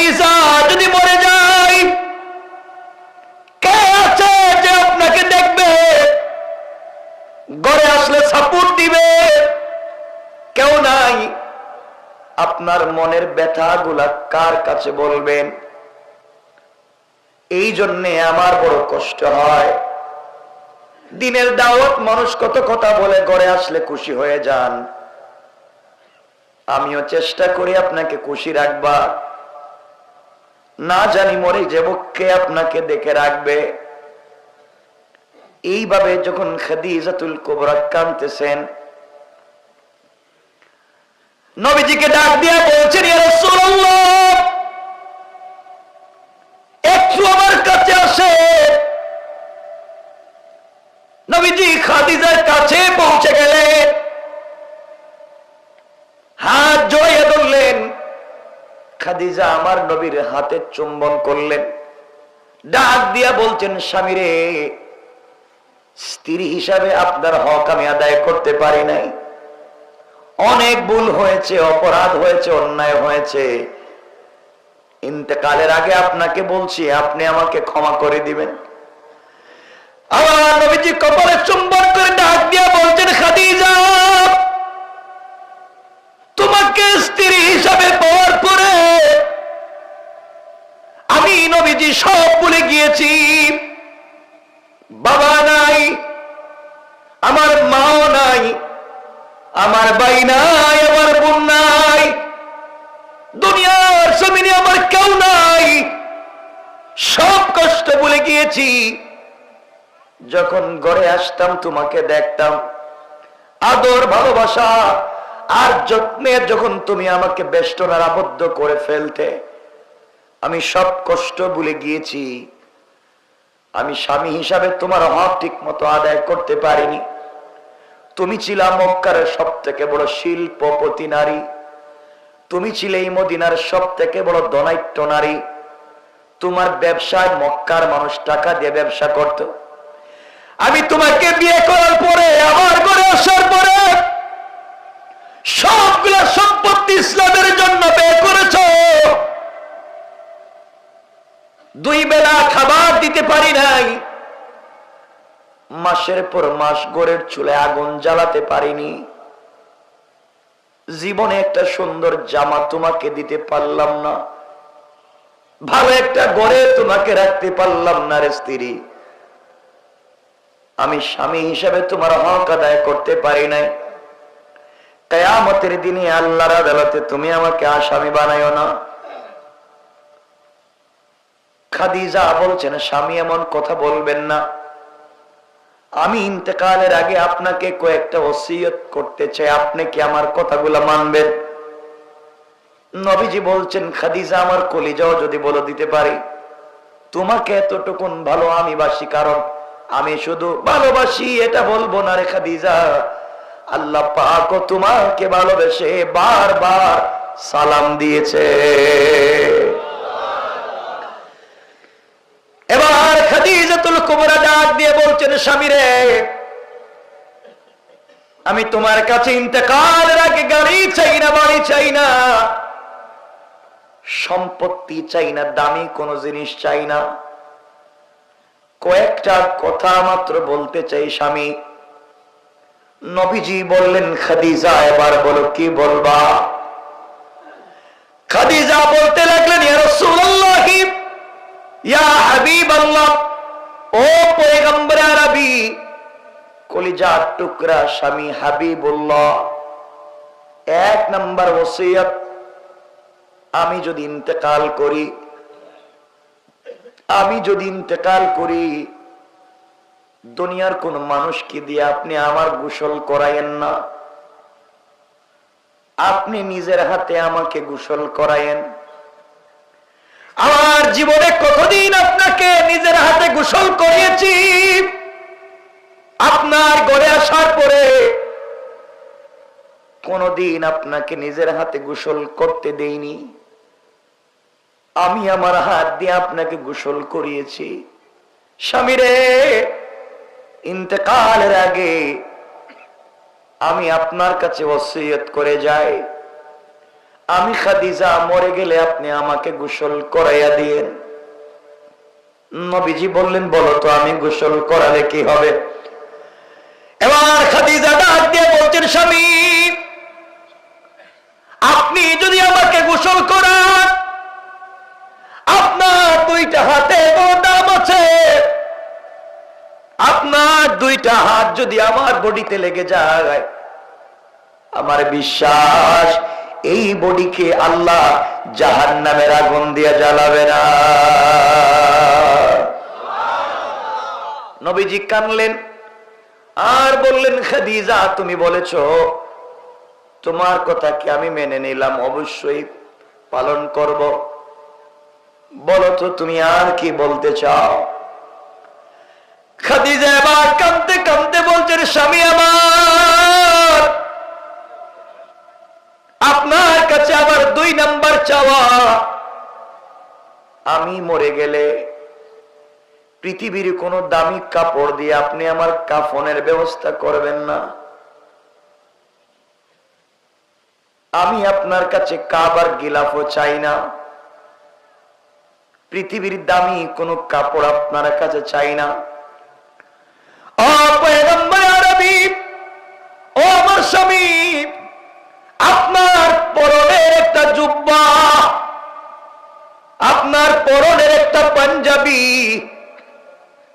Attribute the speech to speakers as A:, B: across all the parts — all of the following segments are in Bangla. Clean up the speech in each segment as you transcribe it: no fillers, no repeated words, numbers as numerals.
A: খাদিজা যদি মরে যায়, কে আছে যে আপনাকে দেখবে, ঘরে আসলে সাপোর্ট দিবে? কেউ নাই। আপনার মনের ব্যথাগুলা কার কাছে বলবেন? এই জন্যে আমার বড় কষ্ট হয়। দিনের দাওয়াত মানুষ কত কথা বলে, ঘরে আসলে খুশি হয়ে যান। আমিও চেষ্টা করি আপনাকে খুশি রাখবা, না জানি মরে যাব কে আপনাকে দেখে রাখবে। এইভাবে যখন খাদিজাতুল কুবরা কাঁদতেছেন, নবীজিকে ডাক দিয়ে বলছেন, ইয়া রাসূলুল্লাহ, একটু আমার কাছে আসে। নবীজি খাদিজার কাছে পৌঁছে গেলেন, হাত জড়িয়ে ধরলেন। খাদিজা আমার নবীর হাতে চুম্বন করলেন, ডাক দিয়া বলছেন, স্বামী রে, স্ত্রী হিসাবে আপনার হক আমি আদায় করতে পারি নাই। অনেক ভুল হয়েছে, অপরাধ হয়েছে, অন্যায় হয়েছে। ইন্তেকালের আগে আপনাকে বলছি, আপনি আমাকে ক্ষমা করে দিবেন। আমার নবীজি কপালে চুম্বন করে ডাক দিয়া বলছেন, খাদিজা, তোমাকে স্ত্রী হিসাবে পাওয়ার পরে আমি নবীজি সব ভুলে গিয়েছি। বাবা নাই, আমার মাও নাই, আমার ভাই নাই, আমার বোন নাই, দুনিয়ার জমিনে আমার কেউ নাই। সব কষ্ট ভুলে গিয়েছি। যখন ঘরে আসতাম তোমাকে দেখতাম, আদর ভালোবাসা আর যত্নে যখন তুমি আমাকে বেষ্টনার আবদ্ধ করে ফেলতে, আমি সব কষ্ট ভুলে গিয়েছি। আমি স্বামী হিসাবে তোমার হক ঠিক মতো আদায় করতে পারিনি। তুমি ছিলা মক্কার সব থেকে বড় শিল্পপতি নারী, তুমি ছিলে এই মদিনার সব থেকে বড় ধনাঢ্য নারী। তোমার ব্যবসায় মক্কার মানুষ টাকা দিয়ে ব্যবসা করত। আমি তোমাকে বিয়ে করার পরে, আমার ঘরে আসার পরে সবগুলো সম্পত্তি ইসলামের জন্য ব্যয় করেছ। দুই বেলা খাবার দিতে পারি নাই, মাসের পর মাস ঘরের চুলে আগুন জ্বালাতে পারিনি, জীবনে একটা সুন্দর জামা তোমাকে দিতে পারলাম না, ভালো একটা ঘরে তোমাকে রাখতে পারলাম না রে স্ত্রী। আমি স্বামী হিসাবে তোমার হক আদায় করতে পারি নাই। কিয়ামতের দিনে আল্লাহর আদালতে তুমি আমাকে আসামি বানাইও না। খাদিজা বলছেন, স্বামী এমন কথা বলবেন না। আমি ইন্তেকালের আগে আপনাকে কয়েকটা ওসিয়ত করতে চাই, আপনি কি আমার কথাগুলো মানবেন? নবীজি বলছেন, খাদিজা আমার কলিজাও যদি বলে দিতে পারি, তোমাকে এতটুকুন ভালো আমি বাসি, কারণ আমি শুধু ভালোবাসি এটা বলবো না রে খাদিজা, আল্লাহ পাক তোমাকে ভালোবেসে বারবার সালাম দিয়েছে। এবার খাদিজাতুল কুবরা ডাক দিয়ে বলছেন, স্বামী রে, আমি তোমার কাছে ইন্তেকালের আগে গাড়ি চাই না, বাড়ি চাই না, সম্পত্তি চাই না, দামি কোনো জিনিস চাই না, কয়েকটা কথা মাত্র বলতে চাই স্বামী। নবীজি বললেন, খাদিজা এবার বলো কি বলবা? খাদিজা বলতে লাগলেন, ইয়া রাসূলুল্লাহ, ইয়া হাবিবাল্লাহ, ও পয়গম্বর আরবি, কলিজার টুকরা স্বামী হাবিবুল্লাহ, এক নাম্বার ওসিয়ত, আমি যদি ইন্তেকাল করি, দুনিয়ার কোন মানুষকে দিয়ে আপনি আমার গোসল করায়েন না, আপনি নিজের হাতে আমাকে গোসল করায়েন। আমার জীবনে কতদিন আপনাকে নিজের হাতে গোসল করিয়েছি, আপনার ঘরে আসার পরে কোনদিন আপনাকে নিজের হাতে গোসল করতে দেইনি। আমি আমার হাত দিয়ে আপনাকে গোসল করিয়েছি। স্বামী রে, ইন্তেকালের আগে আমি আপনার কাছে ওসিয়ত করে যাই, আমি খাদিজা মরে গেলে আপনি আমাকে গোসল করাইয়া দিয়েন। নবীজি বললেন, বলো তো আমি গোসল করালে কি হবে? এবার খাদিজা ডাক দিয়ে বলছেন, স্বামী আপনি যদি আমাকে গোসল করান, আপনার দুইটা হাতে দাম আছে, আপনার দুইটা হাত যদি আমার বডিতে লেগে যায়, আমার বিশ্বাস এই বডিকে আল্লাহ জাহান্নামের আগুন দিয়ে জ্বালাবে না। নবীজি কানলেন আর বললেন, খাদিজা তুমি বলেছ, তোমার কথা কি আমি মেনে নিলাম, অবশ্যই পালন করব। বলো তো তুমি আর কি বলতে চাও? খাদিজা এবার কাঁদতে কাঁদতে বলছেন, স্বামী আমার, আপনার কাছে আবার 2 নাম্বার চাওয়া, আমি মরে গেলে পৃথিবীর কোন দামি কাপড় দিয়ে আপনি আমার কাফনের ব্যবস্থা করবেন না। আমি আপনার কাছে কাবার গিলাফও চাই না, পৃথিবীর দামি কোন কাপড় আপনার কাছে চাই না। ও পয়গম্বর আরবি, ও আমার স্বামী, আপনার পরনের একটা জুব্বা, আপনার পরনের একটা পাঞ্জাবি,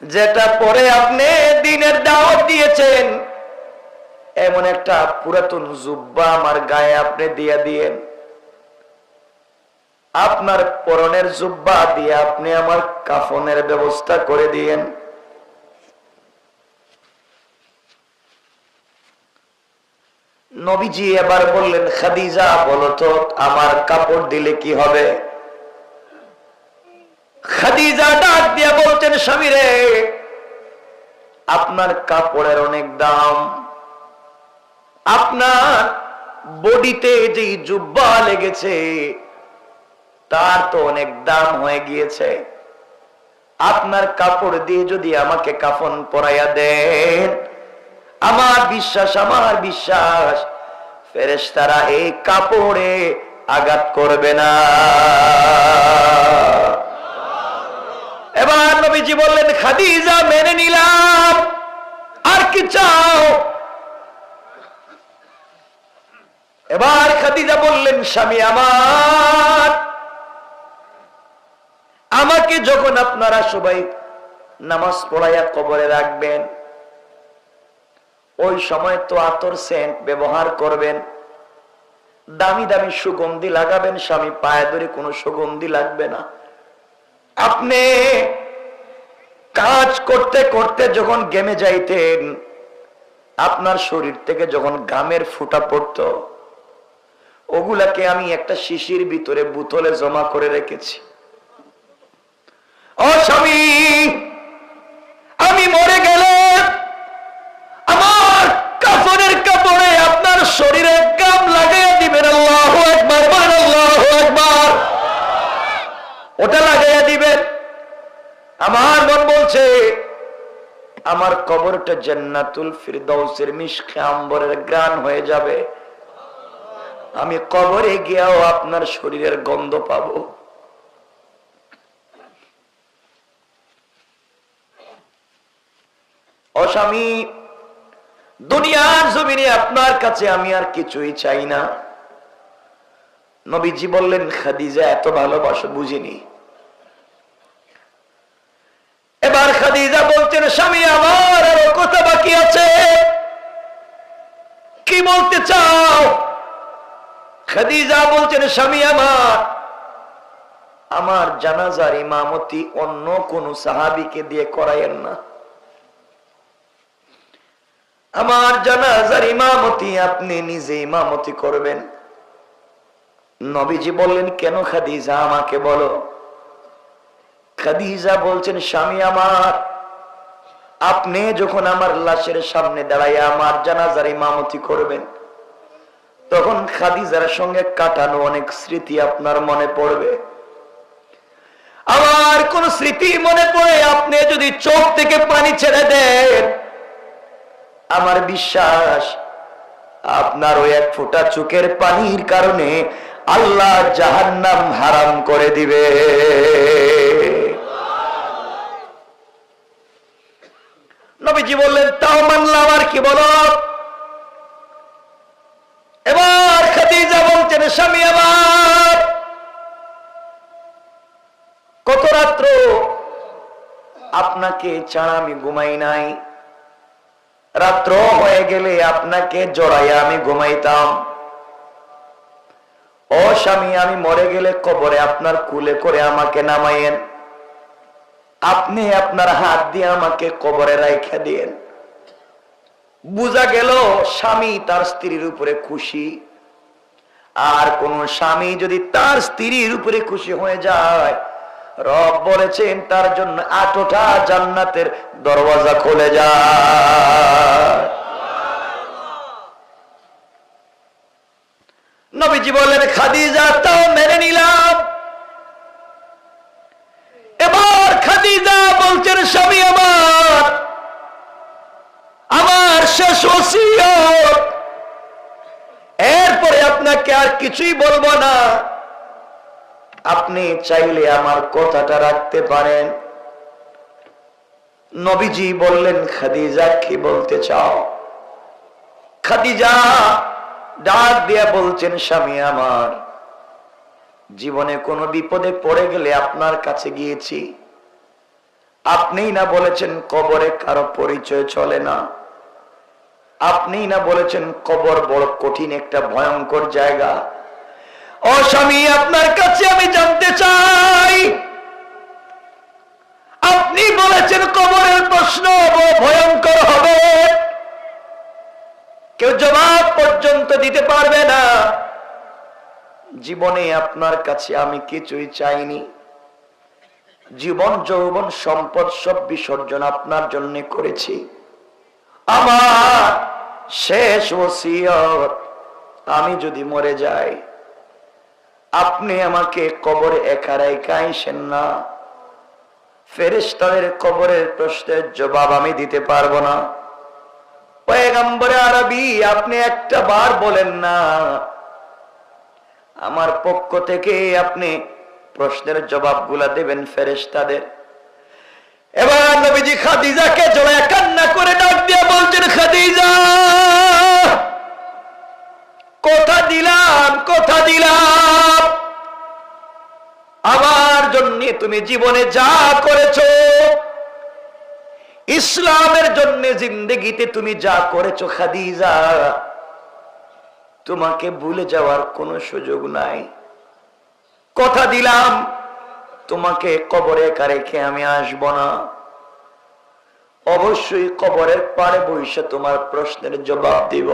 A: যেটা পরে আপনি দ্বীনের দাওয়াত দিয়েছেন, এমন একটা পুরাতন জুব্বা আমার গায়ে আপনি দিয়ে দিয়েন। আপনার পরনের জুব্বা দিয়ে আপনি আমার কাফনের ব্যবস্থা করে দিয়েন। নবীজি এবার বললেন, খাদিজা বলো তো আমার কাপড় দিলে কি হবে? খাদিজা ডাক দিয়া বলছেন, স্বামী রে, আপনার কাপড়ের অনেক দাম, আপনার বডিতে যে জুব্বা লেগেছে তার তো অনেক দাম হয়ে গিয়েছে, আপনার কাপড় দিয়ে যদি আমাকে কাফন পরাইয়া দেন, আমার বিশ্বাস ফেরেশতারা এই কাপড়ে আঘাত করবে না। এবার নবীজি বললেন, খাদিজা মেনে নিলাম, আর কি চাও? এবার খাদিজা বললেন, স্বামী আমার, আমাকে যখন আপনারা সবাই নামাজ পড়াইয়া কবরে রাখবেন, ওই সময় তো আতর সেন্ট ব্যবহার করবেন, দামি দামি সুগন্ধি লাগাবেন, স্বামী পায়ে ধরে কোনো সুগন্ধি লাগবে না। আপনি কাজ করতে করতে যখন গেমে যাইতেন, আপনার শরীর থেকে যখন ঘামের ফুঁটা পড়তো, ওগুলাকে আমি একটা শিশির ভিতরে বোতলে জমা করে রেখেছি। ও স্বামী, আমি মরে গেলে আমার কাফনের কাপড়ে আপনার শরীরে গাম লাগাইয়া দিবেন। আল্লাহু আকবার, আল্লাহু আকবার, ওটা লাগাইয়া দিবেন। আমার মন বলছে আমার কবরটা জান্নাতুল ফিরদাউসের মিশকে আম্বরের গ্রান হয়ে যাবে, আমি কবরে গিয়েও আপনার শরীরের গন্ধ পাবো। ও স্বামী, দুনিয়ার জমিনে আপনার কাছে আমি আর কিছুই চাই না। নবীজি বললেন, খাদিজা এত ভালোবাসো বুঝিনি। এবার খাদিজা বলছেন, স্বামী আমার আরো কথা বাকি আছে, কি বলতে চাও? খাদিজা বলছেন, স্বামী আমার জানাজার ইমামতি অন্য কোন সাহাবীকে দিয়ে করায়েন না, আমার জানাজার ইমামতি আপনি নিজে ইমামতি করবেন। নবীজি বললেন, কেন খাদিজা আমাকে বলো। খাদিজা বলছেন, স্বামী আমার, আপনি যখন আমার লাশের সামনে দাঁড়াইয়া আমার জানাজার ইমামতি করবেন, তখন খাদিজার সঙ্গে কাটানো অনেক স্মৃতি আপনার মনে পড়বে। আমার কোন স্মৃতি মনে পড়ে আপনি যদি চোখ থেকে পানি ছেড়ে দেন, আমার বিশ্বাস আপনার ওই এক ফোঁটা চোখের পানির কারণে আল্লাহ জাহান্নাম হারাম করে দিবে। নবীজি বললেন, তাও মানলাম, আর কি বলো? এবার খাদিজা বলছেন, স্বামী আমার, কত রাত্র আপনাকে ছাড়া আমি ঘুমাই নাই, রাত্র হয়ে গেলে আপনাকে জড়াইয়া আমি ঘুমাইতাম। ও স্বামী, আমি মরে গেলে কবরে আপনার কুলে করে আমাকে নামাইয়েন, আপনি আপনার হাত দিয়ে আমাকে কবরে রাইখা দিয়েন। বুঝা গেল স্বামী তার স্ত্রীর উপরে খুশি। আর কোন স্বামী যদি তার স্ত্রীর উপরে খুশি হয়ে যায়, রব বলেছেন তার জন্য 8টা জান্নাতের দরওয়াজা খুলে যায়। নবীজি বললেন, খাদিজা, তাও মেনে নিলাম। এবার খাদিজা বলছেন, স্বামী আমার, আমার শেষ ওসিয়ত, এরপরে আপনাকে আর কিছুই বলবো না, আপনি চাইলে আমার কথাটা রাখতে পারেন। নবীজি বললেন, খাদিজা, কি বলতে চাও? খাদিজা ডাক দিয়া বলছেন, স্বামী আমার, জীবনে কোনো বিপদে পড়ে গেলে আপনার কাছে গিয়েছি, আপনিই না বলেছেন কবরে কারো পরিচয় চলে না, আপনিই না বলেছেন কবর বড় কঠিন একটা ভয়ঙ্কর জায়গা। ও স্বামী, আপনার কাছে আমি জানতে চাই, আপনি বলেছেন কবরের প্রশ্ন ভয়ঙ্কর হবে, কেউ জবাব পর্যন্ত দিতে পারবে না। জীবনে আপনার কাছে আমি কিছুই চাইনি, জীবন যৌবন সম্পদ সব বিসর্জন আপনার জন্য করেছি। আমার শেষ ওসিয়ত, আমি যদি মরে যাই, আপনি আমাকে কবরে একা রেখে আইসেন না, ফেরেশতাদের কবরের প্রশ্নের জবাব আমি দিতে পারবো না। পয়গম্বরে আরবি, আপনি একটা বার বলেন না, আমার পক্ষ থেকে আপনি প্রশ্নের জবাবগুলা দেবেন ফেরেশতাদের। এবার নবীজি খাদিজাকে জড়ায় কান্না করে ডাক দিয়ে বলছেন, খাদিজা, কথা দিলাম, কথা দিলাম, আমার জন্য তুমি জীবনে যা করেছো, ইসলামের জন্য জিন্দেগিতে তুমি যা করেছো, খাদিজা, তোমাকে ভুলে যাওয়ার কোনো সুযোগ নাই। কথা দিলাম, তোমাকে কবরে একা রেখে আমি আসব না, অবশ্যই কবরের পাড়ে বসে তোমার প্রশ্নের জবাব দিব।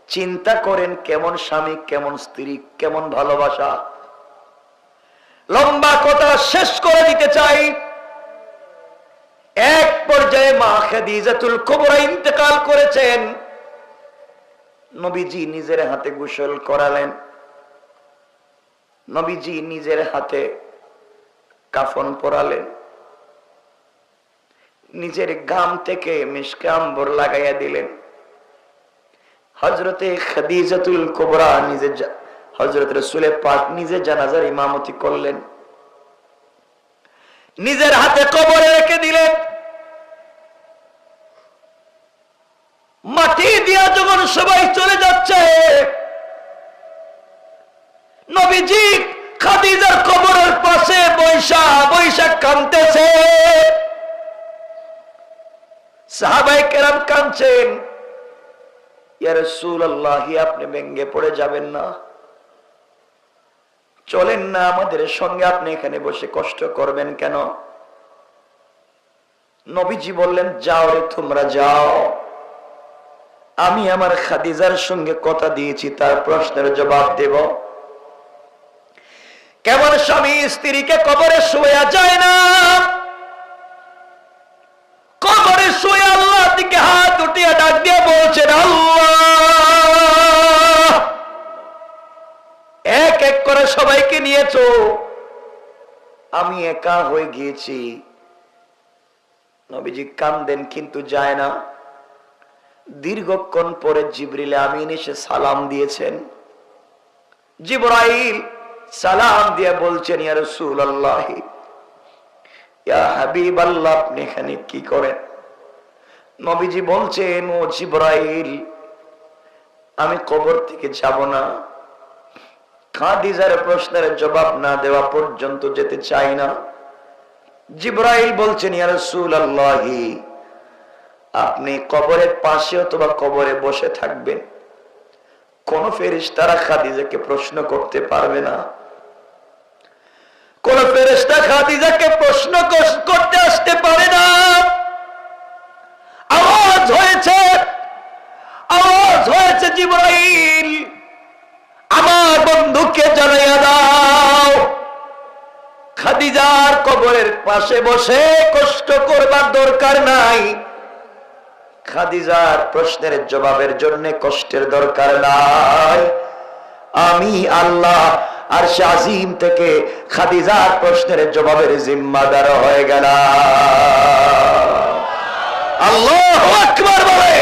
A: চিন্তা করেন কেমন স্বামী, কেমন স্ত্রী, কেমন ভালোবাসা। লম্বা কথা শেষ করে দিতে চাই। এক পর্যায়ে মা খাদিজাতুল কুবরা ইন্তেকাল করেছেন। নবীজি নিজের হাতে গোসল করালেন, নবীজি নিজের হাতে কাফন পরালেন, নিজের গাম থেকে মিশকে আম্বর লাগাইয়া দিলেন। হযরতে খাদিজাতুল কুবরা নিজে, হযরত রাসূল পাক নিজে জানাজার ইমামতি করলেন, নিজের হাতে কবরে রেখে দিলেন। মাটি দিয়া যখন সবাই চলে যাচ্ছে, নবীজি খাদিজার কবরের পাশে বৈশা বৈশা কাঁদতেছে। সাহাবায়ে কেরাম কাঁদছেন। ইয়া রাসূলুল্লাহ, আপনি ভেঙ্গে পড়ে যাবেন না, চলেন না আমাদের সঙ্গে, আপনি এখানে বসে কষ্ট করবেন কেন? নবীজি বললেন, যাও রে, তোমরা যাও, আমি আমার খাদিজার সঙ্গে কথা দিয়েছি, তার প্রশ্নের জবাব দেব। কেমন স্বামী স্ত্রীকে কবরে শুয়ে যায় না, কবরে শুয়ে আল্লাহ দিকে হাত উঠিয়ে ডাক দিয়ে বলছেন, আল্লাহ, এক এক করে সবাইকে নিয়েছো, আমি একা হয়ে গিয়েছি। নবীজি কান্দেন, কিন্তু যায় না। দীর্ঘক্ষণ পরে জিবরিল আমিন এসে সালাম দিয়েছেন, জিবরাইল সালাম দিয়ে বলছেন, ইয়া রাসূলুল্লাহ, ইয়া হাবিবাল্লাহ, আপনি এখানে কি করেন? নবীজি বলছেন, ও জিবরাইল, আমি কবর থেকে যাব না, খাদিজার প্রশ্নের জবাব না দেওয়া পর্যন্ত যেতে চাই না। জিবরাইল বলছেন, ইয়া রাসূলুল্লাহ, আপনি কবরের পাশে অথবা কবরে বসে থাকবেন, কোন ফেরেশতারা খাদিজাকে প্রশ্ন করতে পারবে না। কোন ফেরেশতা খাদিজাকে প্রশ্ন করতে আসতে পারে না। আওয়াজ হয়েছে, জিবরাইল, আমার বন্ধুকে জানাইয়া দাও, খাদিজার কবরের পাশে বসে কষ্ট করবার দরকার নাই, খাদিজার প্রশ্নের জবাবের জন্য কষ্টের দরকার নাই। আমি আল্লাহ আরশে আজিম থেকে খাদিজার প্রশ্নের জবাবের জিম্মাদার হয়ে গেলাম। আল্লাহু আকবার বলে।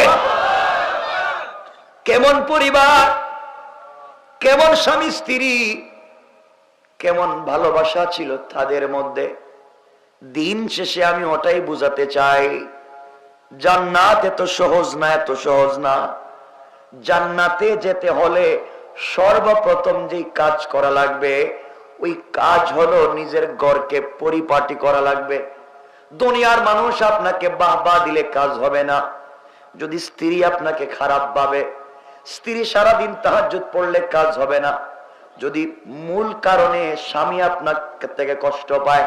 A: কেমন পরিবার, কেমন স্বামী স্ত্রী, কেমন ভালোবাসা ছিল তাদের মধ্যে। দিন শেষে আমি ওটাই বুঝাতে চাই, জান্নাত এত সহজ না, এত সহজ না। জান্নাতে যেতে হলে সর্বপ্রথম যেই কাজ করা লাগবে, ওই কাজ হলো নিজের ঘরকে পরিপাটি করা লাগবে। দুনিয়ার মানুষ আপনাকে বাহবা দিলে কাজ হবে না। যদি স্ত্রী আপনাকে খারাপ ভাবে, স্ত্রী সারাদিন তাহাজ্জুদ পড়লে কাজ হবে না। যদি মূল কারণে স্বামী আপনার থেকে কষ্ট পায়,